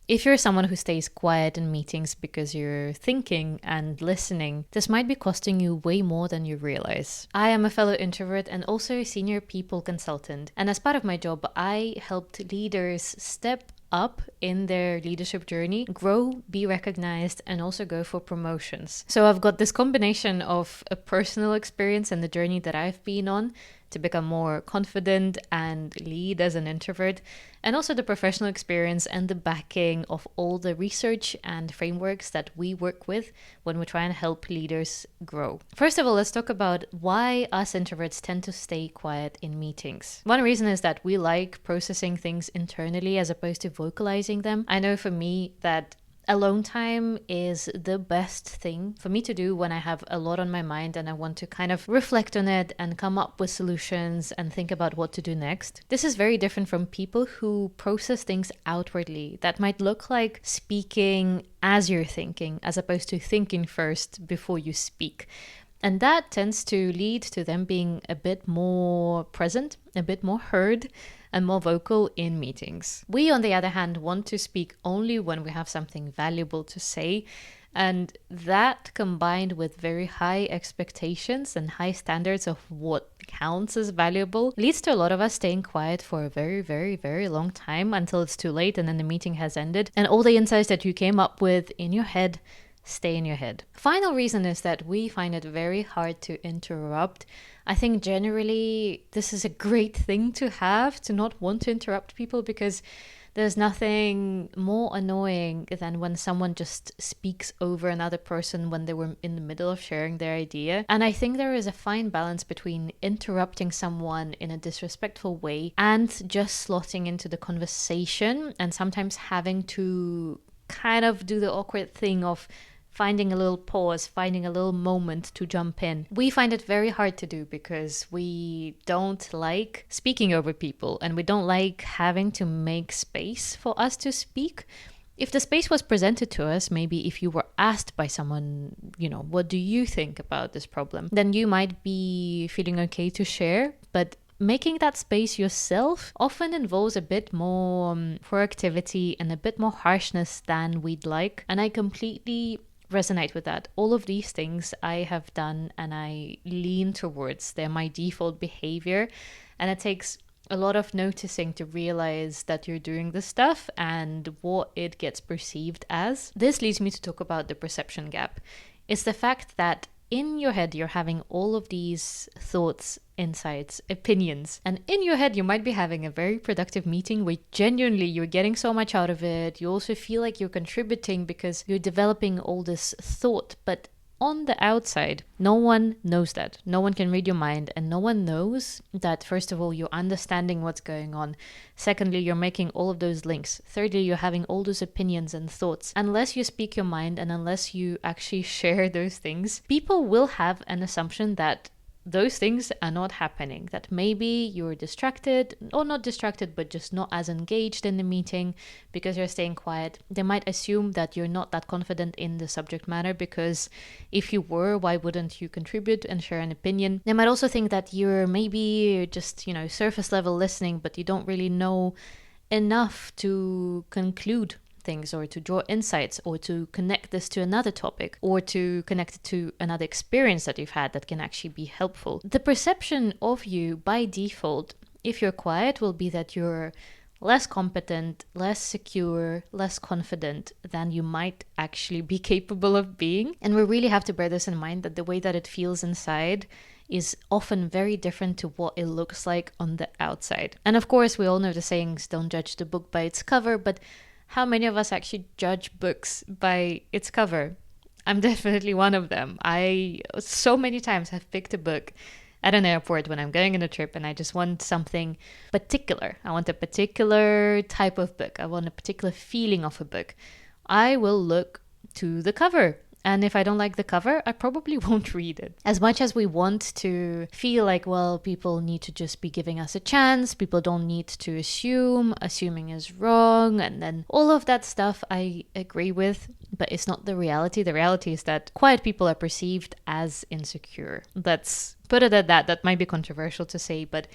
If you're someone who stays quiet in meetings because you're thinking and listening, this might be costing you way more than you realize. I am a fellow introvert and also a senior people consultant. And as part of my job, I helped leaders step up in their leadership journey, grow, be recognized, and also go for promotions. So I've got this combination of a personal experience and the journey that I've been on to become more confident and lead as an introvert, and also the professional experience and the backing of all the research and frameworks that we work with when we try and help leaders grow. First of all, let's talk about why us introverts tend to stay quiet in meetings. One reason is that we like processing things internally as opposed to vocalizing them. I know for me that alone time is the best thing for me to do when I have a lot on my mind and I want to kind of reflect on it and come up with solutions and think about what to do next. This is very different from people who process things outwardly. That might look like speaking as you're thinking, as opposed to thinking first before you speak. And that tends to lead to them being a bit more present, a bit more heard, and more vocal in meetings. We, on the other hand, want to speak only when we have something valuable to say. And that, combined with very high expectations and high standards of what counts as valuable, leads to a lot of us staying quiet for a very, very, very long time until it's too late and then the meeting has ended. And all the insights that you came up with in your head stay in your head. Final reason is that we find it very hard to interrupt. I think generally this is a great thing to have, to not want to interrupt people, because there's nothing more annoying than when someone just speaks over another person when they were in the middle of sharing their idea. And I think there is a fine balance between interrupting someone in a disrespectful way and just slotting into the conversation, and sometimes having to kind of do the awkward thing of finding a little pause, finding a little moment to jump in. We find it very hard to do because we don't like speaking over people and we don't like having to make space for us to speak. If the space was presented to us, maybe if you were asked by someone, what do you think about this problem? Then you might be feeling okay to share, but making that space yourself often involves a bit more proactivity and a bit more harshness than we'd like. And I completely resonate with that. All of these things I have done and I lean towards. They're my default behavior. And it takes a lot of noticing to realize that you're doing this stuff and what it gets perceived as. This leads me to talk about the perception gap. It's the fact that in your head, you're having all of these thoughts, insights, opinions. And in your head, you might be having a very productive meeting where genuinely you're getting so much out of it. You also feel like you're contributing because you're developing all this thought. But on the outside, no one knows that. No one can read your mind, and no one knows that, first of all, you're understanding what's going on. Secondly, you're making all of those links. Thirdly, you're having all those opinions and thoughts. Unless you speak your mind and unless you actually share those things, people will have an assumption that those things are not happening, that maybe you're distracted, or not distracted, but just not as engaged in the meeting because you're staying quiet. They might assume that you're not that confident in the subject matter, because if you were, why wouldn't you contribute and share an opinion? They might also think that you're maybe just, surface level listening, but you don't really know enough to conclude things or to draw insights or to connect this to another topic or to connect it to another experience that you've had that can actually be helpful. The perception of you by default, if you're quiet, will be that you're less competent, less secure, less confident than you might actually be capable of being. And we really have to bear this in mind, that the way that it feels inside is often very different to what it looks like on the outside. And of course, we all know the sayings, don't judge the book by its cover, but how many of us actually judge books by its cover? I'm definitely one of them. I so many times have picked a book at an airport when I'm going on a trip and I just want something particular. I want a particular type of book. I want a particular feeling of a book. I will look to the cover. And if I don't like the cover, I probably won't read it. As much as we want to feel like, well, people need to just be giving us a chance, people don't need to assume, assuming is wrong, and then all of that stuff I agree with, but it's not the reality. The reality is that quiet people are perceived as insecure. Let's put it at that. That might be controversial to say, but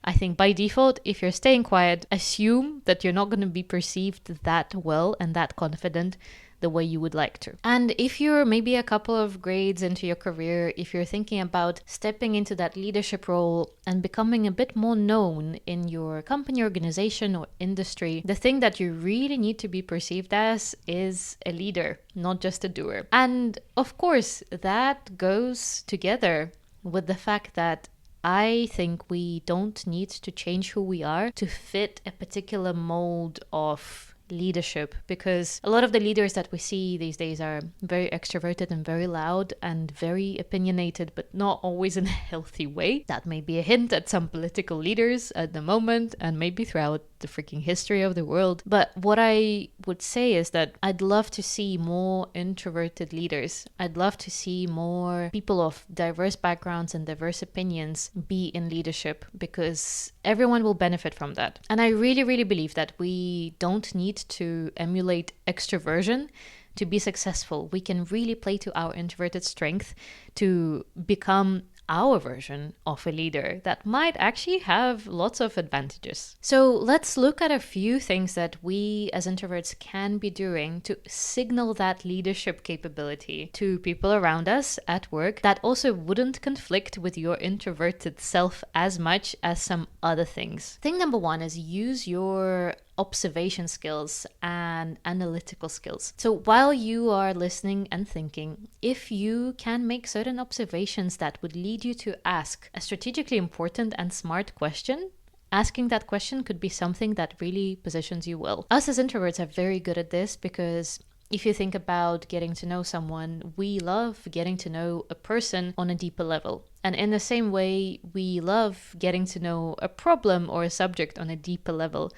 I think by default, if you're staying quiet, assume that you're not going to be perceived that well and that confident the way you would like to. And if you're maybe a couple of grades into your career, if you're thinking about stepping into that leadership role and becoming a bit more known in your company, organization, or industry, the thing that you really need to be perceived as is a leader, not just a doer. And of course, that goes together with the fact that I think we don't need to change who we are to fit a particular mold of leadership, because a lot of the leaders that we see these days are very extroverted and very loud and very opinionated, but not always in a healthy way. That may be a hint at some political leaders at the moment and maybe throughout the freaking history of the world. But what I would say is that I'd love to see more introverted leaders. I'd love to see more people of diverse backgrounds and diverse opinions be in leadership, because everyone will benefit from that. And I really, really believe that we don't need to emulate extroversion to be successful. We can really play to our introverted strength to become our version of a leader that might actually have lots of advantages. So let's look at a few things that we as introverts can be doing to signal that leadership capability to people around us at work that also wouldn't conflict with your introverted self as much as some other things. Thing number one is use your observation skills and analytical skills. So while you are listening and thinking, if you can make certain observations that would lead you to ask a strategically important and smart question, asking that question could be something that really positions you well. Us as introverts are very good at this, because if you think about getting to know someone, we love getting to know a person on a deeper level. And in the same way, we love getting to know a problem or a subject on a deeper level.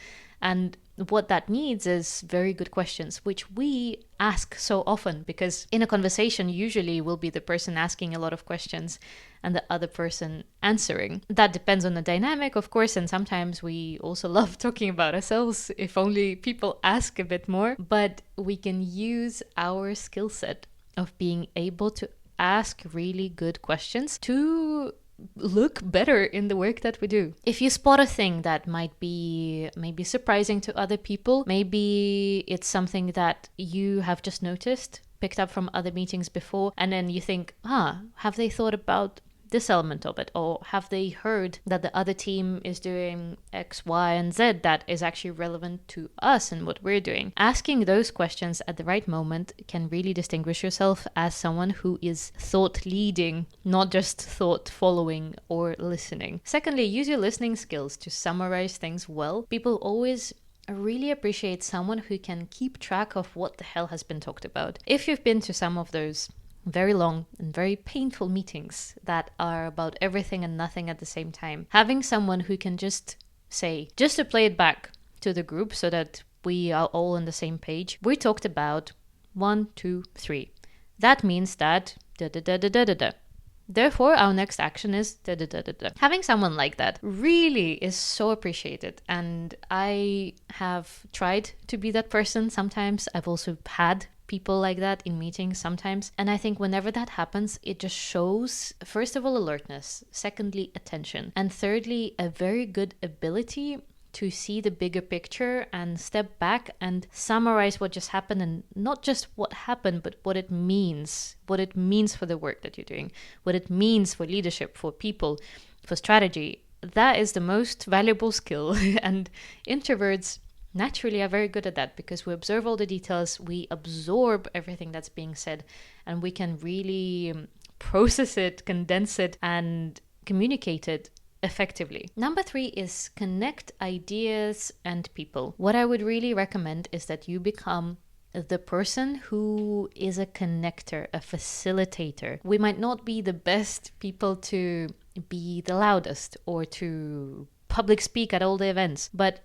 And what that needs is very good questions, which we ask so often, because in a conversation, usually will be the person asking a lot of questions and the other person answering. That depends on the dynamic, of course, and sometimes we also love talking about ourselves, if only people ask a bit more. But we can use our skill set of being able to ask really good questions to look better in the work that we do. If you spot a thing that might be maybe surprising to other people, maybe it's something that you have just noticed, picked up from other meetings before, and then you think, have they thought about this element of it? Or have they heard that the other team is doing X, Y, and Z that is actually relevant to us and what we're doing? Asking those questions at the right moment can really distinguish yourself as someone who is thought leading, not just thought following or listening. Secondly, use your listening skills to summarize things well. People always really appreciate someone who can keep track of what the hell has been talked about. If you've been to some of those very long and very painful meetings that are about everything and nothing at the same time, having someone who can just say, just to play it back to the group so that we are all on the same page, we talked about 1, 2, 3. That means that da da da da da da da. Therefore, our next action is da da da da da. Having someone like that really is so appreciated, and I have tried to be that person sometimes. I've also had people like that in meetings sometimes. And I think whenever that happens, it just shows, first of all, alertness, secondly, attention, and thirdly, a very good ability to see the bigger picture and step back and summarize what just happened, and not just what happened, but what it means for the work that you're doing, what it means for leadership, for people, for strategy. That is the most valuable skill. And introverts naturally are very good at that, because we observe all the details, we absorb everything that's being said, and we can really process it, condense it, and communicate it effectively. Number 3 is connect ideas and people. What I would really recommend is that you become the person who is a connector, a facilitator. We might not be the best people to be the loudest or to public speak at all the events, but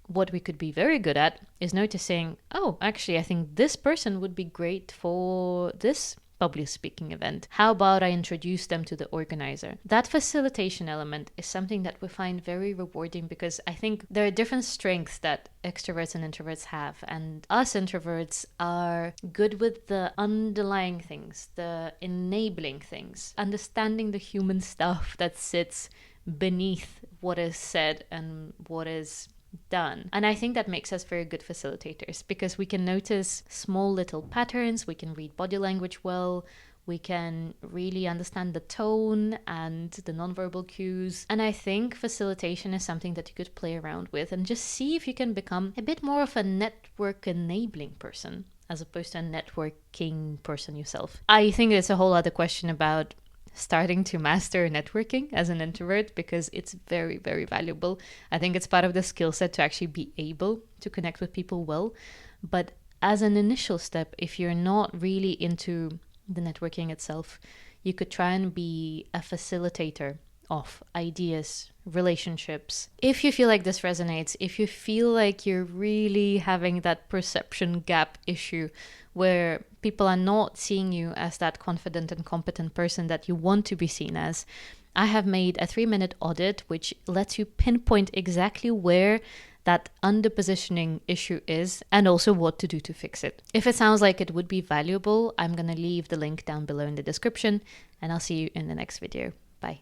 what we could be very good at is noticing, oh, actually, I think this person would be great for this public speaking event. How about I introduce them to the organizer? That facilitation element is something that we find very rewarding, because I think there are different strengths that extroverts and introverts have, and us introverts are good with the underlying things, the enabling things, understanding the human stuff that sits beneath what is said and what is done. And I think that makes us very good facilitators because we can notice small little patterns, we can read body language well, we can really understand the tone and the nonverbal cues. And I think facilitation is something that you could play around with and just see if you can become a bit more of a network enabling person as opposed to a networking person yourself. I think there's a whole other question about starting to master networking as an introvert because it's very, very valuable. I think it's part of the skill set to actually be able to connect with people well. But as an initial step, if you're not really into the networking itself, you could try and be a facilitator of ideas, relationships. If you feel like this resonates, if you feel like you're really having that perception gap issue where people are not seeing you as that confident and competent person that you want to be seen as, I have made a 3-minute audit which lets you pinpoint exactly where that under-positioning issue is and also what to do to fix it. If it sounds like it would be valuable, I'm going to leave the link down below in the description, and I'll see you in the next video. Bye.